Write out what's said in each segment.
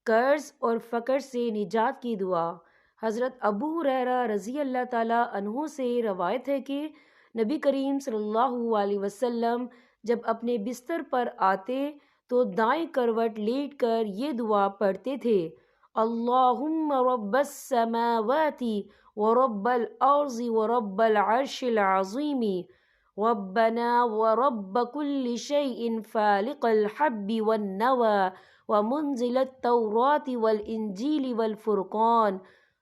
قرض اور فقر سے نجات کی دعا۔ حضرت ابو ہریرہ رضی اللہ تعالیٰ عنہ سے روایت ہے کہ نبی کریم صلی اللہ علیہ وسلم جب اپنے بستر پر آتے تو دائیں کروٹ لیٹ کر یہ دعا پڑھتے تھے: اللہم رب السماوات ورب الارض ورب العرش العظیم ربنا ورب كل شيء فالق الحب والنوى ومنزل التوراة والإنجيل والفرقان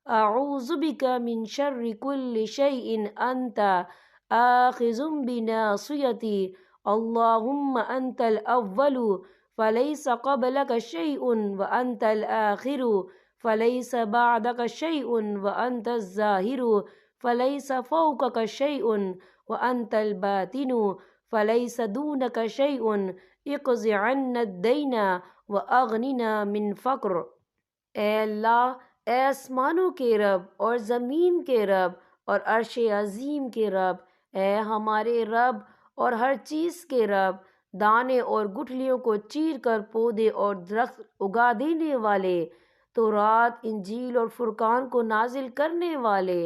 أعوذ بك من شر كل شيء أنت آخذ بناصيتي اللهم أنت الأول فليس قبلك شيء وأنت الآخر فليس بعدك شيء وأنت الظاهر فليس فوقك شيء وأنت الباطن فليس دونك شيء اقض عنا الدين وأغننا من فقر۔ اے اللہ، اے آسمانوں کے رب اور زمین کے رب اور عرش عظیم کے رب، اے ہمارے رب اور ہر چیز کے رب، دانے اور گٹھلیوں کو چیر کر پودے اور درخت اگا دینے والے، تورات، انجیل اور فرقان کو نازل کرنے والے،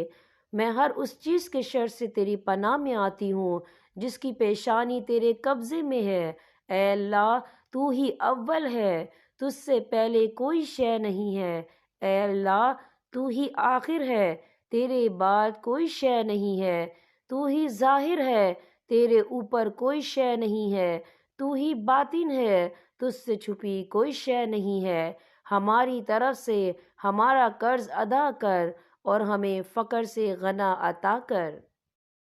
میں ہر اس چیز کے شر سے تیری پناہ میں آتی ہوں جس کی پیشانی تیرے قبضے میں ہے۔ اے اللہ، تو ہی اول ہے، تجھ سے پہلے کوئی شے نہیں ہے۔ اے اللہ، تو ہی آخر ہے، تیرے بعد کوئی شے نہیں ہے۔ تو ہی ظاہر ہے، تیرے اوپر کوئی شے نہیں ہے۔ تو ہی باطن ہے، تجھ سے چھپی کوئی شے نہیں ہے۔ ہماری طرف سے ہمارا قرض ادا کر اور ہمیں فقر سے غنا عطا کر۔